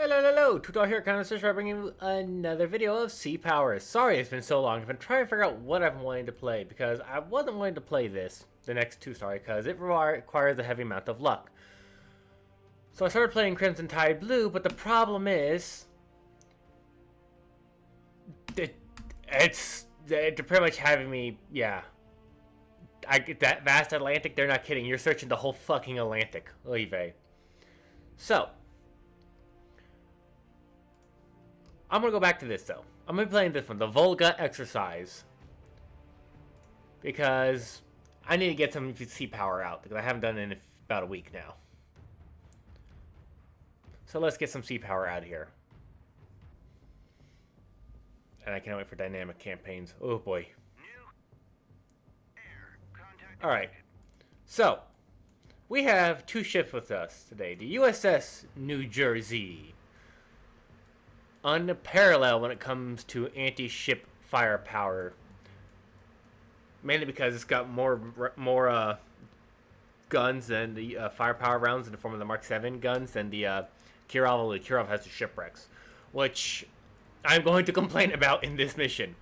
Hello, Tutor here, Connoisseur, bringing you another video of Sea Powers. Sorry it's been so long. I've been trying to figure out what I've been wanting to play because I wasn't wanting to play the next two, because it requires a heavy amount of luck. So I started playing Crimson Tide Blue, but the problem is, they're pretty much having me, yeah. I get that vast Atlantic, they're not kidding. You're searching the whole fucking Atlantic, Olive. So, I'm going to go back to this, though. I'm going to be playing this one, the Volga Exercise. Because I need to get some sea power out, because I haven't done it in about a week now. So let's get some sea power out here. And I can't wait for dynamic campaigns. Oh boy. Alright. So, we have two ships with us today. The USS New Jersey. Unparalleled when it comes to anti-ship firepower, mainly because it's got more guns than the firepower rounds in the form of the Mark 7 guns than the Kirov. The Kirov has the shipwrecks, which I'm going to complain about in this mission.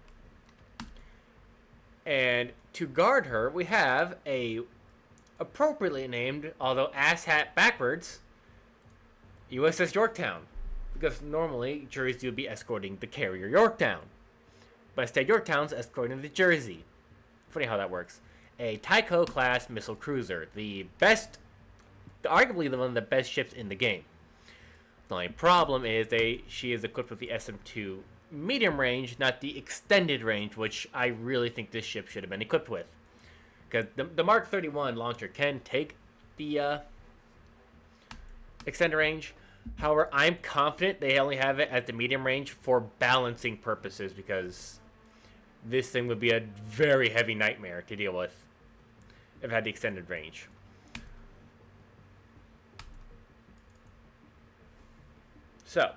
And to guard her, we have a appropriately named, although asshat backwards, USS Yorktown. Because normally, Jersey would be escorting the carrier Yorktown. But instead, Yorktown's escorting the Jersey. Funny how that works. A Tycho-class missile cruiser. The best, arguably one of the best ships in the game. The only problem is she is equipped with the SM-2 medium range, not the extended range, which I really think this ship should have been equipped with. Because the Mark 31 launcher can take the extended range. However, I'm confident they only have it at the medium range for balancing purposes, because this thing would be a very heavy nightmare to deal with if it had the extended range. So,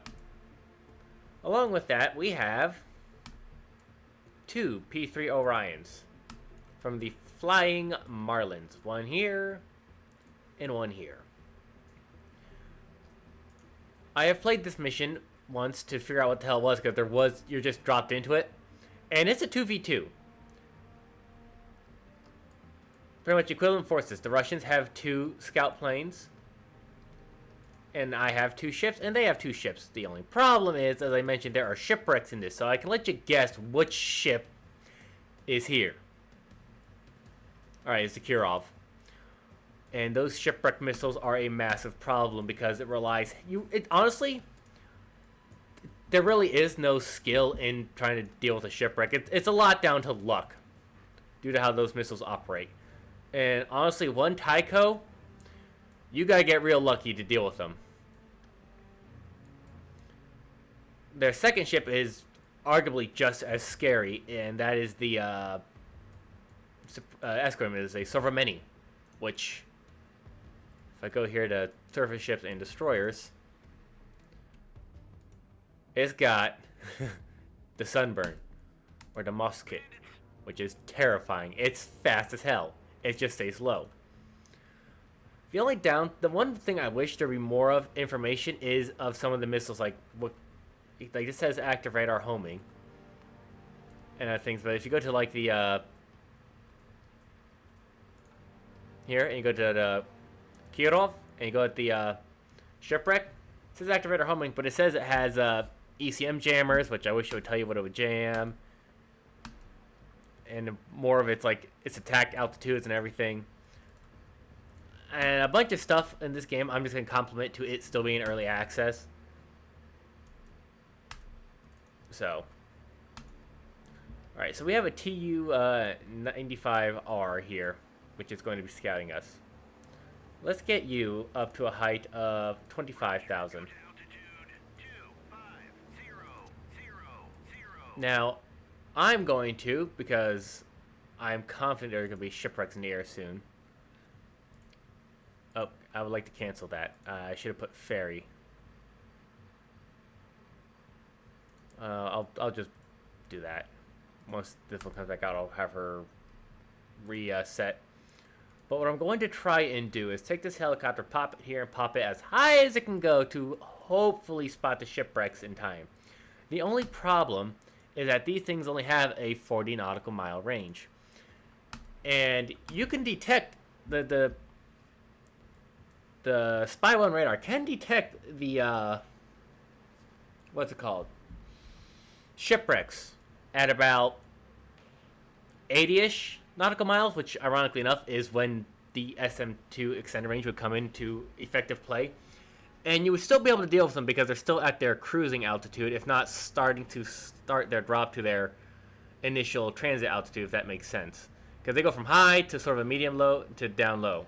along with that, we have two P3 Orions from the Flying Marlins. One here and one here. I have played this mission once to figure out what the hell it was, because you're just dropped into it. And it's a 2v2. Pretty much equivalent forces. The Russians have 2 scout planes. And I have 2 ships, and they have 2 ships. The only problem is, as I mentioned, there are shipwrecks in this, so I can let you guess which ship is here. Alright, it's the Kirov. And those shipwreck missiles are a massive problem because it relies... honestly, there really is no skill in trying to deal with a shipwreck. It's a lot down to luck due to how those missiles operate. And honestly, one Tycho, you gotta get real lucky to deal with them. Their second ship is arguably just as scary, and that is the escort. It is a Sovremeni, which... If I go here to surface ships and destroyers, it's got the Sunburn, or the Musket, which is terrifying. It's fast as hell. It just stays low. The one thing I wish there be more of information is of some of the missiles, like it says active radar homing and other things. But if you go to like the here and you go to the Kirov, and you go at the shipwreck, it says activator homing, but it says it has ECM jammers, which I wish it would tell you what it would jam. And more of it's like its attack altitudes and everything. And a bunch of stuff in this game I'm just going to compliment to it still being early access. So. Alright, so we have a TU-95R here, which is going to be scouting us. Let's get you up to a height of 25,000. Now, I'm going to, because I'm confident there are going to be shipwrecks in the air soon. Oh, I would like to cancel that. I should have put ferry. I'll just do that. Once this one comes back out, I'll have her reset. But what I'm going to try and do is take this helicopter, pop it here, and pop it as high as it can go to hopefully spot the shipwrecks in time. The only problem is that these things only have a 40 nautical mile range. And you can detect the Spy 1 radar can detect the what's it called? Shipwrecks at about 80-ish nautical miles, which ironically enough is when the SM2 extended range would come into effective play. And you would still be able to deal with them because they're still at their cruising altitude, if not starting to start their drop to their initial transit altitude, if that makes sense. Because they go from high to sort of a medium low to down low.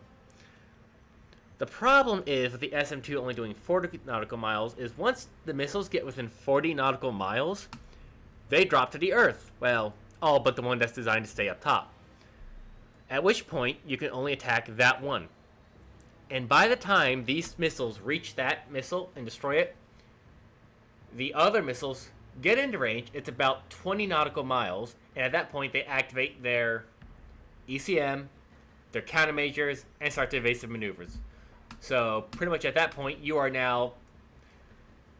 The problem is with the SM2 only doing 40 nautical miles is once the missiles get within 40 nautical miles, they drop to the Earth. Well, all but the one that's designed to stay up top. At which point, you can only attack that one. And by the time these missiles reach that missile and destroy it, the other missiles get into range. It's about 20 nautical miles. And at that point, they activate their ECM, their countermeasures, and start their evasive maneuvers. So pretty much at that point, you are now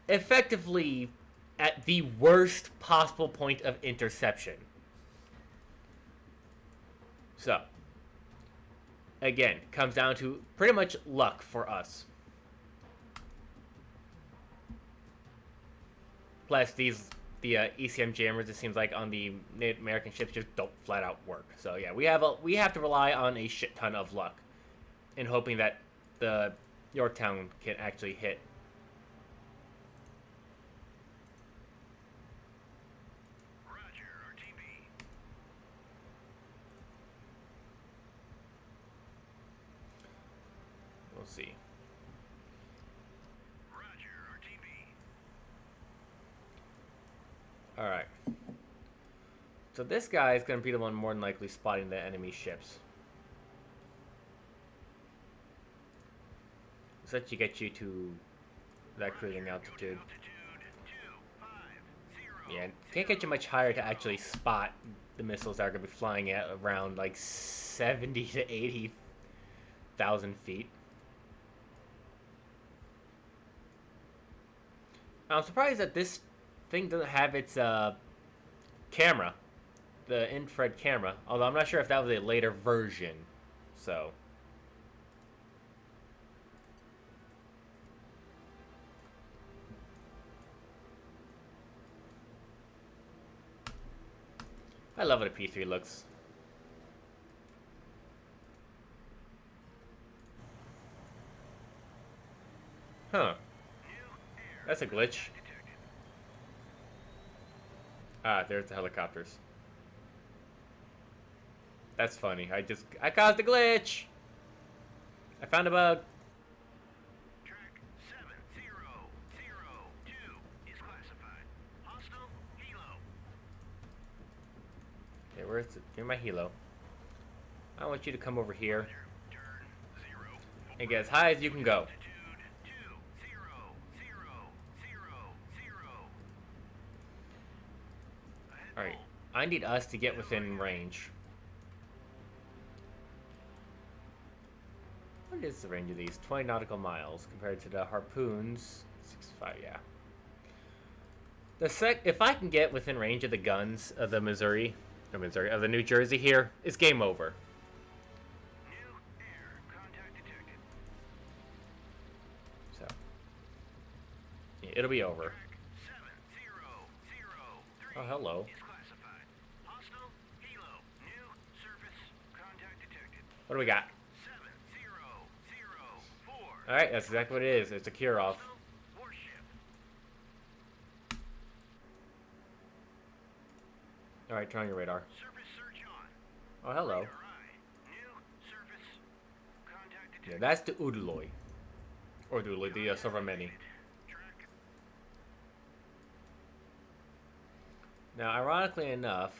effectively at the worst possible point of interception. So, again, comes down to pretty much luck for us. Plus, the ECM jammers, it seems like on the Native American ships, just don't flat out work. So yeah, we have to rely on a shit ton of luck, in hoping that the Yorktown can actually hit. Roger, RTB. We'll see. Roger, RTB. All right. So this guy is going to be the one more than likely spotting the enemy ships. So that you get you to that cruising altitude. Yeah, can't get you much higher to actually spot the missiles that are going to be flying at around like 70 to 80,000 feet. I'm surprised that this thing doesn't have its camera, the infrared camera. Although I'm not sure if that was a later version. So. I love what a P3 looks. Huh. That's a glitch. Ah, there's the helicopters. That's funny. I caused a glitch! I found a bug. Track 7002 is classified. Hostile helo. Okay, where's it? Give me my helo. I want you to come over here Turn 0. and get as high as you can go. Altitude 20,000. Alright, I need us to get within range. What is the range of these? 20 nautical miles compared to the harpoons. 65, yeah. If I can get within range of the guns of the of the New Jersey here, it's game over. New air contact detected. So, yeah, it'll be over. Track 7003 Oh, hello. is classified. Hostile helo. New surface contact detected. What do we got? 7004. Alright, that's exactly what it is. It's a cure-off. Hostile warship. Alright, turn on your radar. Surface search on. Oh, hello. Radar eye. New surface contact Yeah, detected. that's the Udaloy. Or Udaloy, the Silver Mini. Track. Now, ironically enough,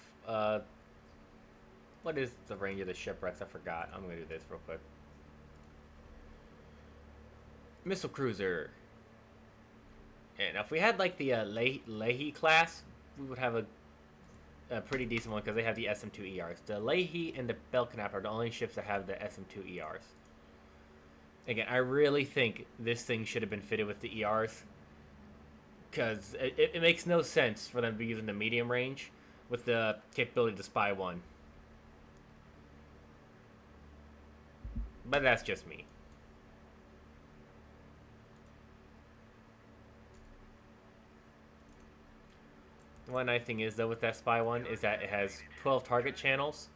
what is the range of the shipwrecks? I forgot. I'm gonna do this real quick. Missile cruiser. And if we had like the Leahy class, we would have a pretty decent one because they have the SM2 ERs. The Leahy and the Belknap are the only ships that have the SM2 ERs. Again, I really think this thing should have been fitted with the ERs because it makes no sense for them to be using the medium range with the capability to spy one. But that's just me. One nice thing is, though, with that spy one is that it has 12 target channels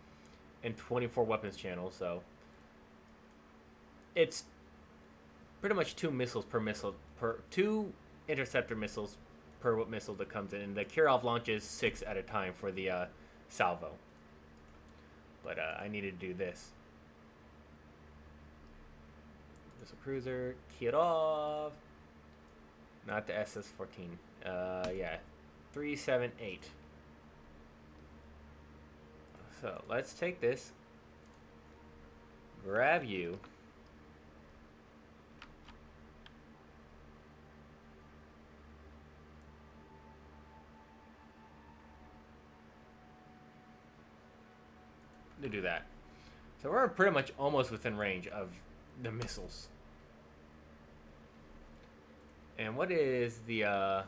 and 24 weapons channels, so it's pretty much 2 interceptor missiles per missile that comes in, and the Kirov launches 6 at a time for the salvo. But I needed to do this. Missile cruiser, Kirov. Not the SS-14. Yeah, 378. So let's take this. Grab you. To do that. So we're pretty much almost within range of the missiles. And what is the if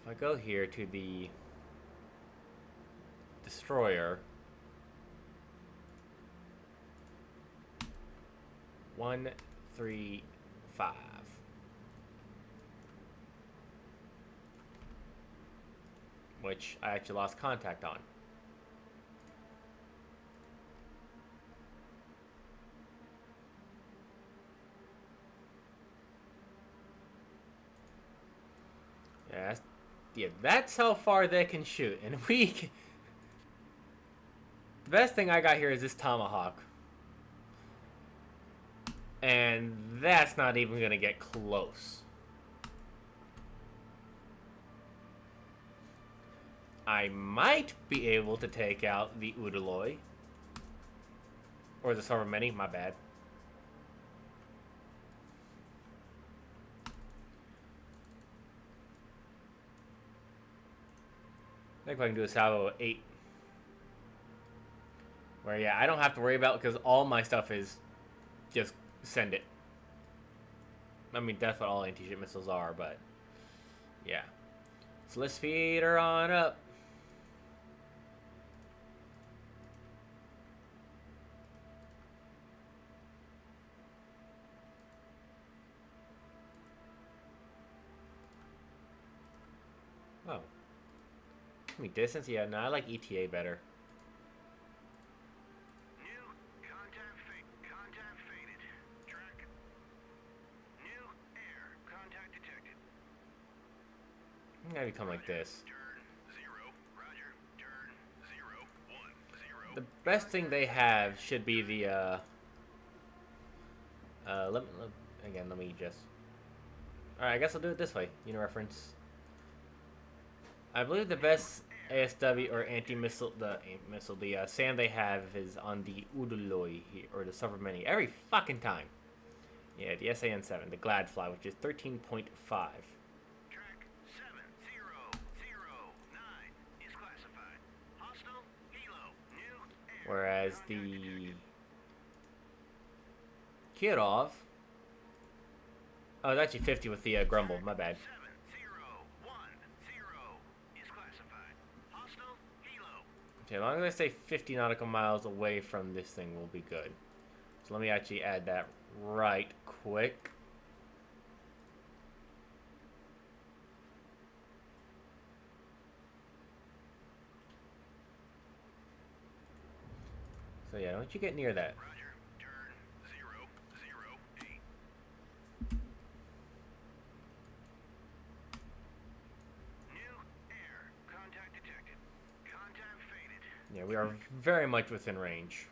I go here to the destroyer, 135. Which I actually lost contact on. Yeah, that's how far they can shoot. And we can... The best thing I got here is this Tomahawk. And that's not even going to get close. I might be able to take out the Udaloy. Or the Sarvameni, my bad. I think I can do a salvo of 8. Where, yeah, I don't have to worry about it because all my stuff is just send it. I mean, that's what all anti-ship missiles are, but yeah. So let's speed her on up. Oh. I mean, distance? Yeah, no, I like ETA better. New contact faded. Track. New air contact detected. Maybe come like this. Turn 0. Roger. Turn 0. 1 0. The best thing they have should be the let me just. All right, I guess I'll do it this way. Reference. I believe the best ASW or anti-missile, the SAM they have is on the Udaloy or the Sarvameni every fucking time. Yeah, the SAN-7, the Gladfly, which is 13.5. Track 7009 is classified. Hostile helo. New air. Whereas contact the detected. Kirov. Oh, it's actually 50 with the Grumble. My bad. 7010 is classified. Hostile helo. Okay, as long as I stay 50 nautical miles away from this thing, we'll be good. So let me actually add that right quick. So yeah, don't you get near that. Roger. Turn 008. New air contact detected. Contact faded. Yeah, we are very much within range.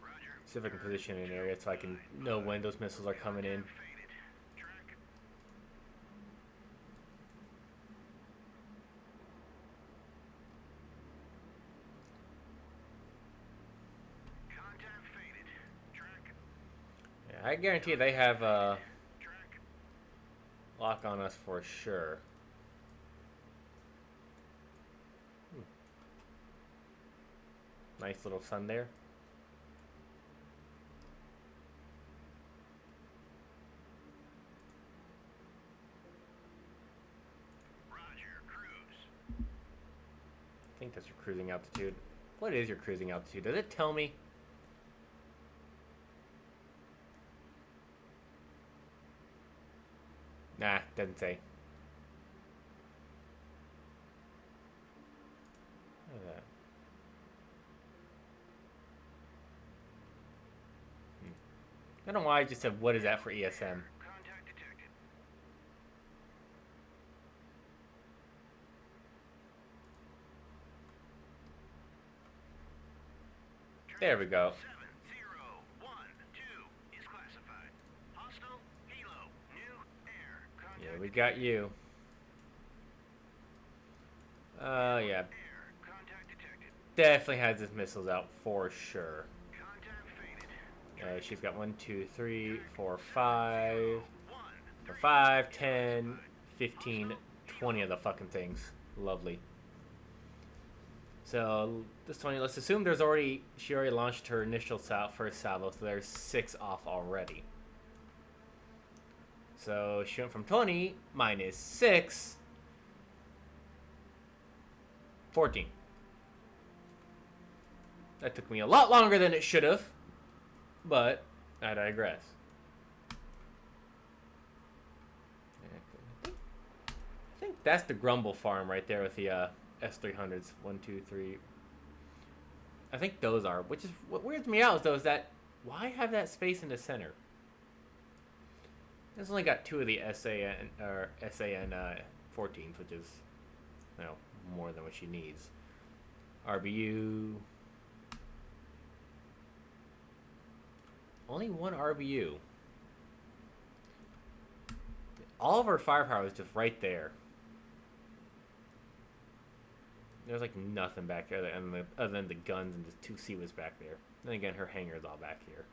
Roger. See if I can position an area so I can know when those missiles are coming in. Faded. Track. Contact faded. Track. Yeah, I guarantee they have Track. lock on us for sure. Nice little sun there. think that's your cruising altitude. What is your cruising altitude? Does it tell me? Nah, doesn't say. What is that? I don't know why I just said, what is that for ESM? Contact detected. There we go. 7012 is classified. Hostile helo. New air. Contact Yeah, we got you. Yeah. air. Contact detected. Definitely has his missiles out for sure. Contact faded. She's got 1, 2, 3, 4, 5. 1. 5, 10, 15, 20 of the fucking things. Lovely. So this 20, let's assume she already launched her initial first salvo, so there's 6 off already. So she went from 20 minus 6, 14. That took me a lot longer than it should have, but I digress. I think that's the Grumble farm right there with the S300s. 1, 2, 3. I think those are. Which is what weirds me out, though, is that why have that space in the center? It's only got 2 of the SAN 14s, which is, more than what she needs. RBU. Only 1 RBU. All of her firepower is just right there. There's like nothing back there other than the guns and just 2 Siwas back there. Then again, her hangar is all back here.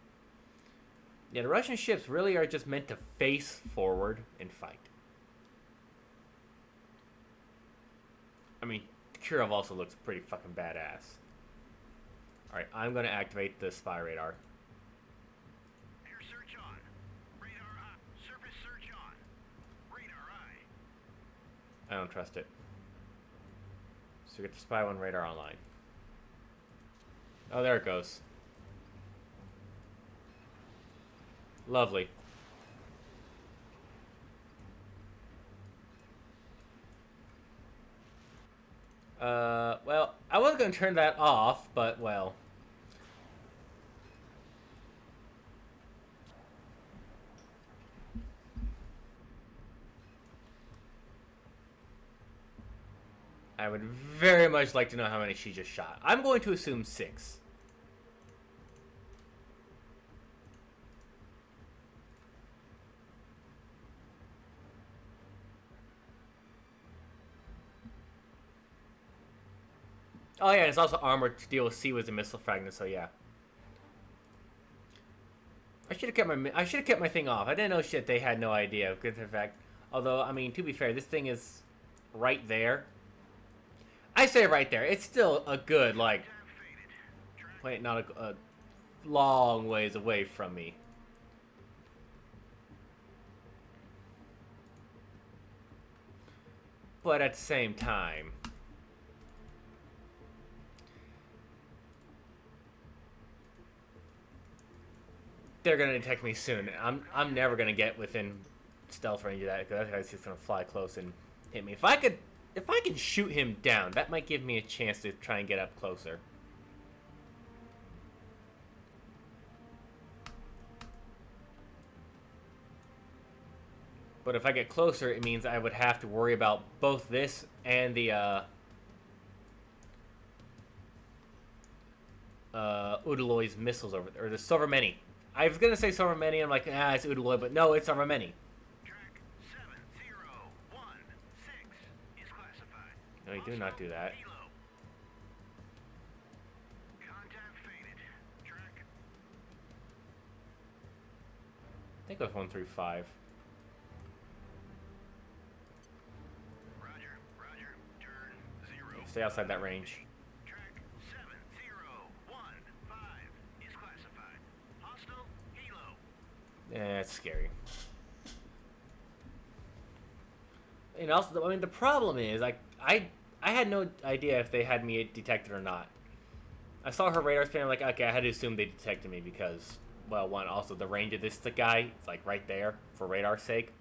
Yeah, the Russian ships really are just meant to face forward and fight. I mean, Kirov also looks pretty fucking badass. Alright, I'm going to activate the spy radar. Air search on. Radar on. Surface search on. Radar eye. I don't trust it. So we get the spy one radar online. Oh, there it goes. Lovely. Well, I was going to turn that off, but, well. I would very much like to know how many she just shot. I'm going to assume 6. Oh yeah, and it's also armored to deal with Siwas and missile fragments, so yeah. I should have kept my thing off. I didn't know shit they had no idea. Good in fact. Although, I mean, to be fair, this thing is right there. I say right there. It's still a good, like, wait, not a long ways away from me. But at the same time, they're gonna detect me soon. I'm never gonna get within stealth range of that because that guy's just gonna fly close and hit me. If I can shoot him down, that might give me a chance to try and get up closer. But if I get closer, it means I would have to worry about both this and the Udaloy's missiles over there, or the Sovremeni. I was gonna say Sovremeni, I'm like, it's Udaloy, but no, it's Sovremeni. Track 7016 is classified. No, you do not do that. Helo. Contact faded. Track. I think it was 1 through 5. Roger. Turn 0. Stay outside that range. Track 7015 is classified. Hostile helo. It's scary. And also, I mean, the problem is, I I had no idea if they had me detected or not. I saw her radar scan. I'm like, okay, I had to assume they detected me because, well, one, also the range of this guy is like right there for radar's sake.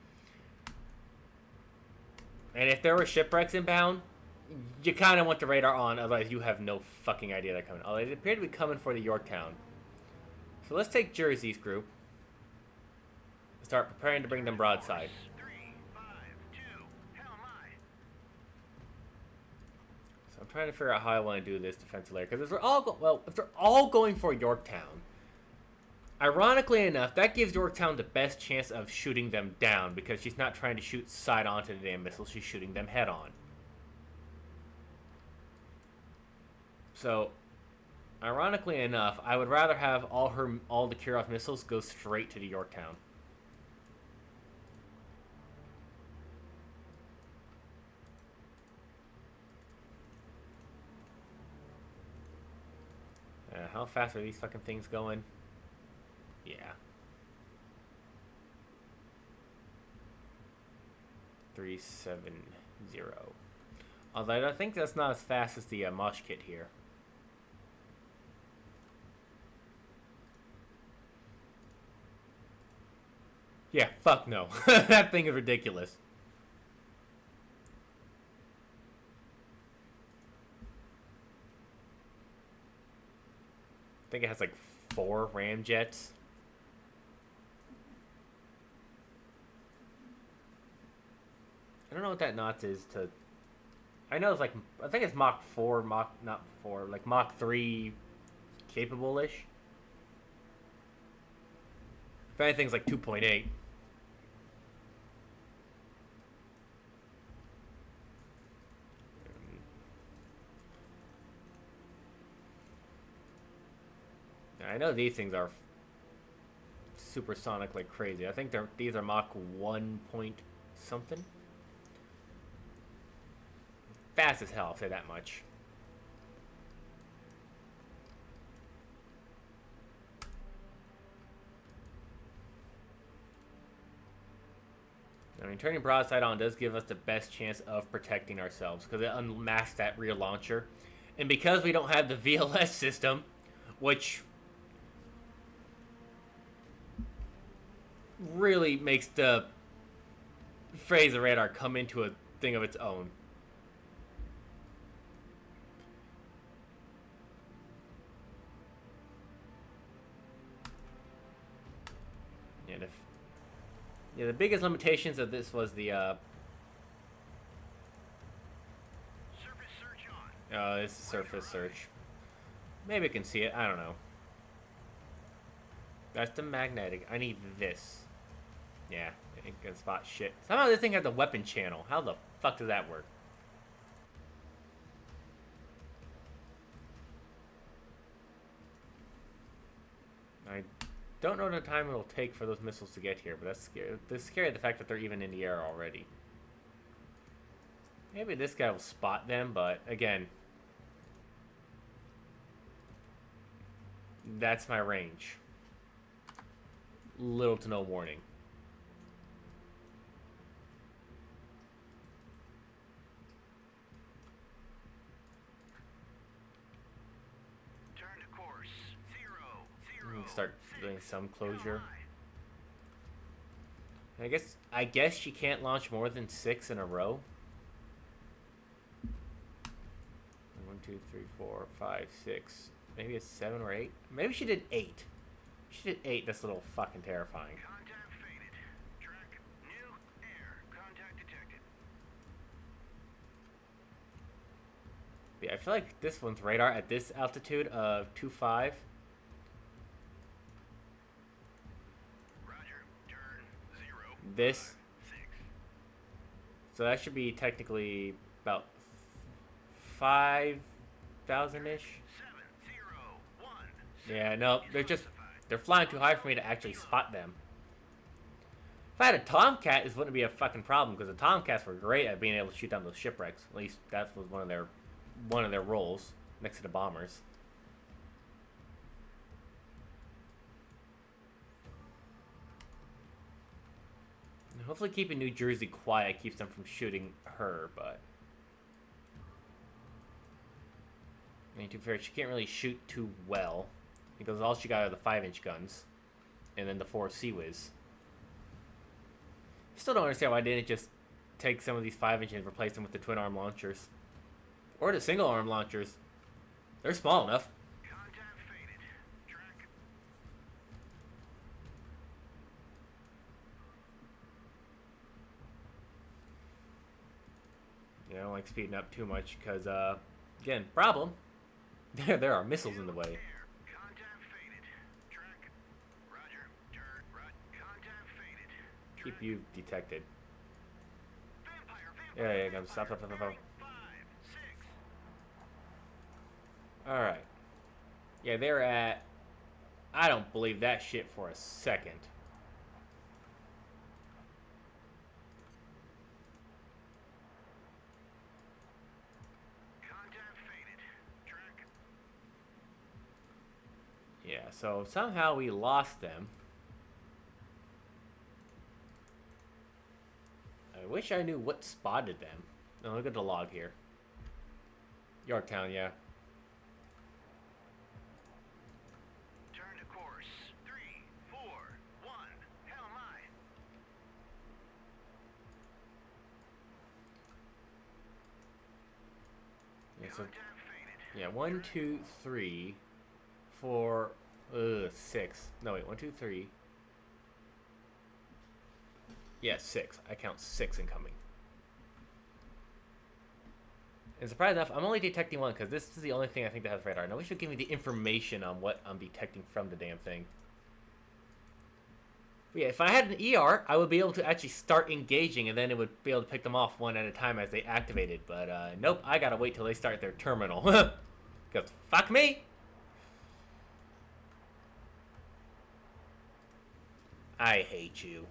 And if there were shipwrecks inbound, you kind of want the radar on, otherwise you have no fucking idea they're coming. Although they appear to be coming for the Yorktown. So let's take Jersey's group. Start preparing to bring them broadside. 3, 5, 2, hell my. So I'm trying to figure out how I want to do this defensive layer. Because if they're all going for Yorktown, ironically enough, that gives Yorktown the best chance of shooting them down because she's not trying to shoot side onto the damn missiles, she's shooting them head on. So, ironically enough, I would rather have all the Kirov missiles go straight to the Yorktown. How fast are these fucking things going? Yeah. 370. Although I think that's not as fast as the Mosh Kit here. Yeah, fuck no. That thing is ridiculous. I think it has like 4 ramjets. I don't know what that knots is to... I know it's like... I think it's Mach 4, not 4, like Mach 3 capable-ish. If anything's like 2.8. I know these things are supersonic like crazy. I think these are Mach 1 point something. Fast as hell, I'll say that much. I mean, turning broadside on does give us the best chance of protecting ourselves because it unmasks that rear launcher. And because we don't have the VLS system, which really makes the phrase of radar come into a thing of its own. Yeah, the biggest limitations of this was the Surface search on. this is surface search. Maybe I can see it. I don't know. That's the magnetic. I need this. Yeah, it can spot shit. Somehow this thing has a weapon channel. How the fuck does that work? I don't know the time it'll take for those missiles to get here, but that's scary. It's scary the fact that they're even in the air already. Maybe this guy will spot them, but again, that's my range. Little to no warning. Turn to course. 0, 0. Start doing some closure. I guess she can't launch more than 6 in a row. 1, 2, 3, 4, 5, 6. Maybe it's 7 or 8. Maybe she did 8. She did 8. That's a little fucking terrifying. Contact faded. Track new air. Contact detected. Yeah, I feel like this one's radar at this altitude of 2.5. Roger. Turn 0. This. 6. So that should be technically about 5,000-ish. 7, 0, 1. Yeah, no, they're flying too high for me to actually spot them. If I had a Tomcat, this wouldn't be a fucking problem because the Tomcats were great at being able to shoot down those shipwrecks. At least that was one of their roles next to the bombers. And hopefully keeping New Jersey quiet keeps them from shooting her, but I mean, to be fair, she can't really shoot too well because all she got are the 5-inch guns, and then the 4 Sea-Wiz. Still don't understand why I didn't just take some of these 5-inch and replace them with the twin arm launchers, or the single arm launchers. They're small enough. Contact faded. Track. Yeah, I don't like speeding up too much because, again, problem. There are missiles in the way. Air. Contact faded. Track. Roger. Turn. Contact faded. Keep you detected. Vampire. Yeah, come stop. 5, 6. Alright. Yeah, they're at... I don't believe that shit for a second. Contact faded. Track. Yeah, so somehow we lost them. I wish I knew what spotted them. No, look at the log here. Yorktown, yeah. Turn to course. 3, 4, 1. Hell my. Yeah, so Contact faded. yeah, 1, 2, 3, 4, 6. No wait, 1, 2, 3. Yeah, 6. I count 6 incoming. And surprised enough, I'm only detecting 1 because this is the only thing I think that has radar. Now we should give me the information on what I'm detecting from the damn thing. But yeah, if I had an ER, I would be able to actually start engaging, and then it would be able to pick them off one at a time as they activated. But nope, I gotta wait till they start their terminal. Because fuck me! I hate you.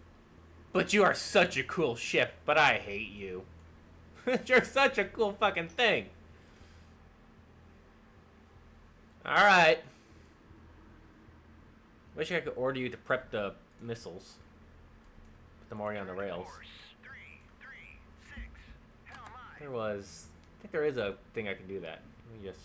But you are such a cool ship, but I hate you. You're such a cool fucking thing. Alright. Wish I could order you to prep the missiles. Put them already on the rails. Course. 3, 3, 6. Hell my. There was... I think there is a thing I can do that. Let me just...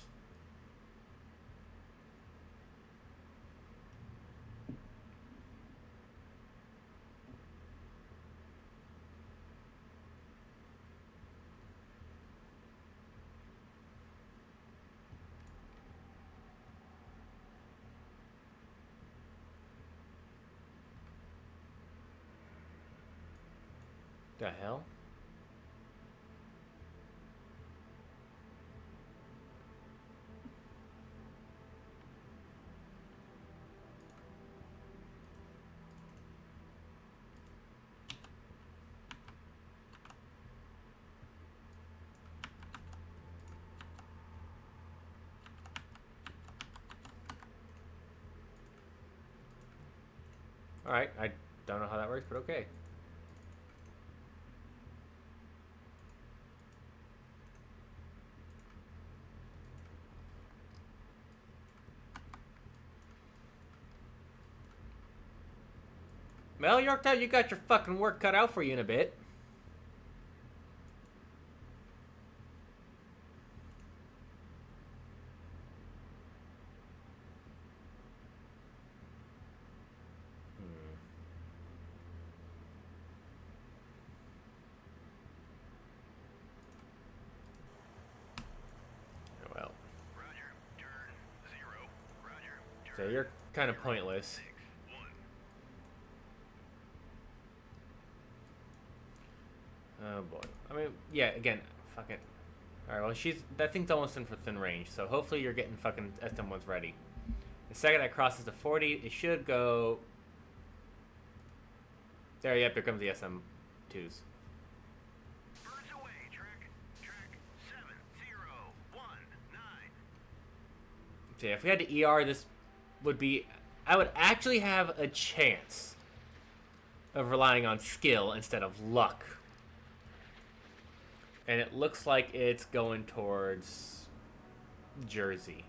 The hell? Alright, I don't know how that works, but okay. Well, Yorktown, you got your fucking work cut out for you in a bit. Well, Roger. Turn. 0. Roger. so Turn. you're kind of pointless. 6, 1. Oh boy. I mean, yeah, again, fucking... Alright, well, that thing's almost in for thin range, so hopefully you're getting fucking SM1s ready. The second that crosses the 40, it should go... There, yep, here comes the SM2s. Birds away. Track. Track. 7, 0, 1, 9. So yeah, if we had to ER, this would be... I would actually have a chance of relying on skill instead of luck. And it looks like it's going towards Jersey.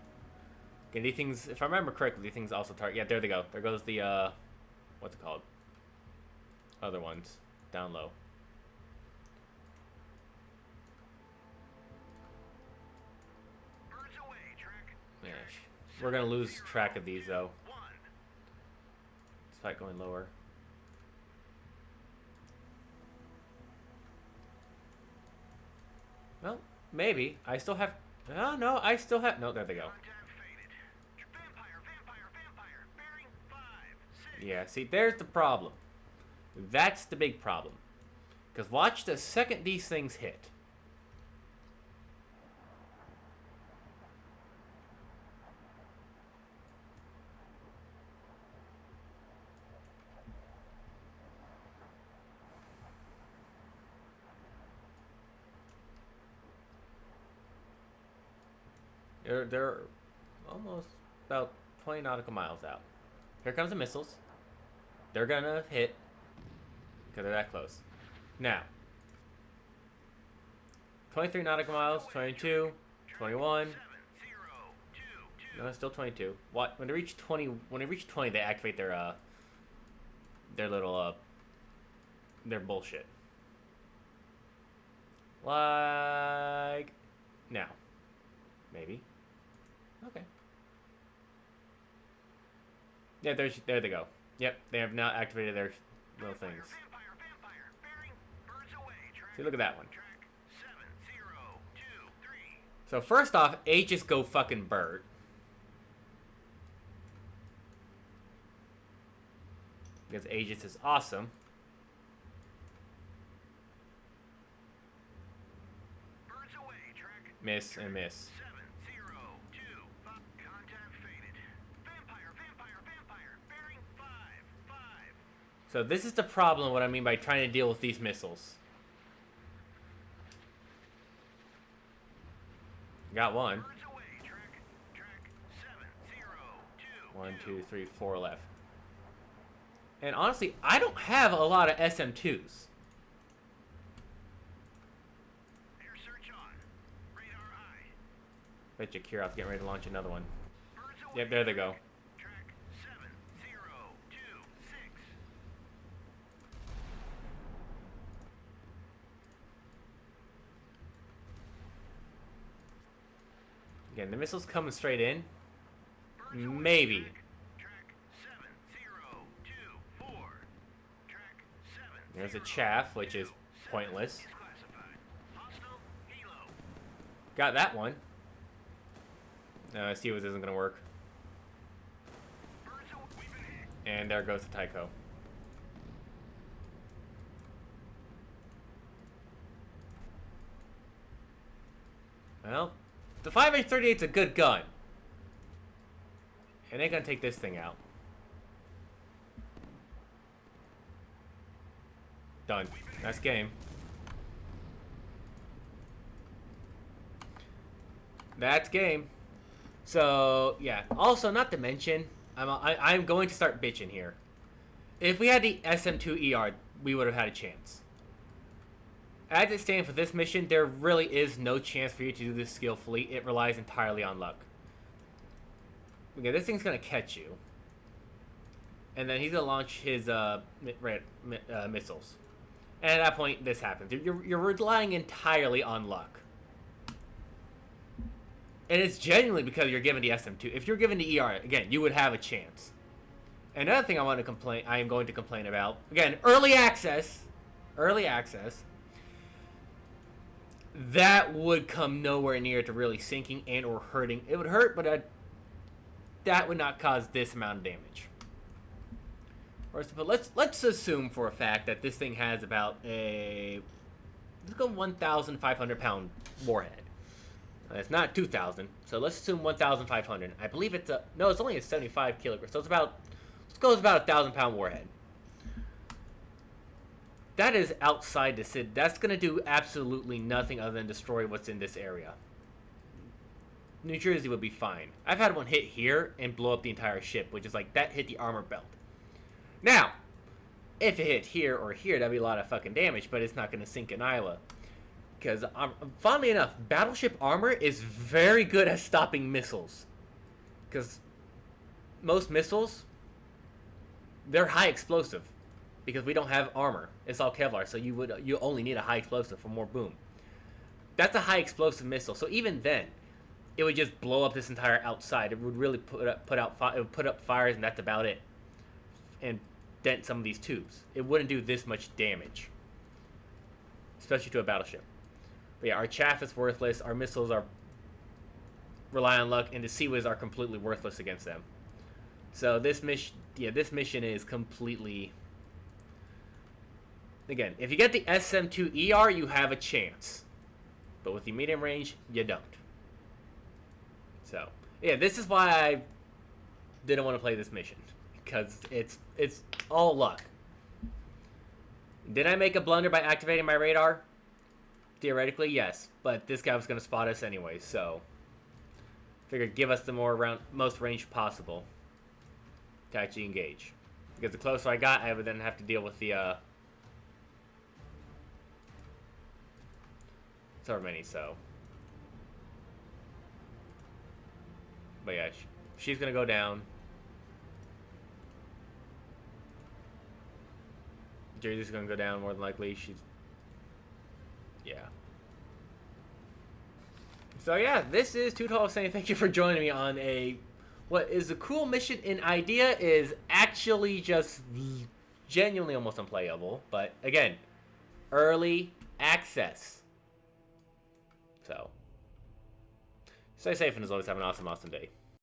Okay, these things, if I remember correctly, these things also target... Yeah, there they go. There goes the, what's it called? Other ones. Down low. Birds away. Track. We're gonna lose track of these though. 1. Let's fight going lower. Well, maybe. I still have... Oh, no, I still have... No, there they go. Contact faded. Vampire. Bearing 5, 6. Yeah, see, there's the problem. That's the big problem. Because watch the second these things hit. They're almost about 20 nautical miles out. Here comes the missiles. They're gonna hit because they're that close. Now, 23 nautical miles, 22, 21. 7, 0, 2, 2. No, it's still 22. What? When they reach 20, when they reach 20, they activate their little their bullshit. Like now, maybe. Okay. Yeah, there they go. Yep, they have now activated their little things. Vampire. Bearing birds away. Track, See, look at that one. track 7, 0, 2, 3. So first off, Aegis go fucking bird. Because Aegis is awesome. Birds away. Track Miss and miss. 7, 0, 2, 5. Contact faded. Vampire. Bearing 5, 5. So this is the problem, what I mean by trying to deal with these missiles. Got one. Birds away. Track 7, 0, 2. 1, 2, 3, 4 left. And honestly, I don't have a lot of SM2s. Air search on. Radar eye. Bet you Kirov's getting ready to launch another one. Birds away. Yep, there they go. Track 7, 0, 2, 6. Again, the missiles coming straight in. Birds away. Maybe. Track 7, 0, 2, 4. Track 7. There's a chaff, which is pointless. Classified. Hostile helo. Got that one. See what isn't gonna work. Birds away. We've been hit. And there goes the Tycho. Well, the 5H38 is a good gun. And they're gonna take this thing out. Done. That's game. That's game. So, yeah. Also, not to mention, I'm going to start bitching here. If we had the SM2ER, we would have had a chance. As it stands for this mission, there really is no chance for you to do this skillfully. It relies entirely on luck. Okay, this thing's gonna catch you. And then he's gonna launch his missiles. And at that point, this happens. You're relying entirely on luck. And it's genuinely because you're given the SM2. If you're given the ER, again, you would have a chance. Another thing I am going to complain about, again, early access. That would come nowhere near to really sinking and or hurting. It would hurt, but that would not cause this amount of damage. But let's assume for a fact that this thing has about a 1,500 pound warhead. It's not 2,000, so let's assume 1,500. I believe it's it's only a 75 kilograms, so let's go with about a 1,000 pound warhead. That is outside the city. That's gonna do absolutely nothing other than destroy what's in this area. New Jersey would be fine. I've had one hit here and blow up the entire ship, which is like, that hit the armor belt. Now, if it hit here or here, that'd be a lot of fucking damage, but it's not gonna sink in Iowa. Because, funnily enough, battleship armor is very good at stopping missiles. Because most missiles, they're high explosive. Because we don't have armor. It's all Kevlar, so you only need a high explosive for more boom. That's a high explosive missile. So even then, it would just blow up this entire outside. It would really it would put up fires, and that's about it. And dent some of these tubes. It wouldn't do this much damage, especially to a battleship. But yeah, our chaff is worthless. Our missiles are rely on luck, and the Sea Wiz are completely worthless against them. So this mission is completely. Again, if you get the SM-2ER, you have a chance, but with the medium range, you don't. So yeah, this is why I didn't want to play this mission, because it's all luck. Did I make a blunder by activating my radar? Theoretically, yes, but this guy was going to spot us anyway, so figured give us the most range possible to actually engage. Because the closer I got, I would then have to deal with the so many. So, but yeah, she's going to go down. Jersey's going to go down more than likely. Yeah. So yeah, this is Too Tall saying thank you for joining me on what is a cool mission in idea is actually just genuinely almost unplayable. But again, early access. So, stay safe and as always have an awesome day.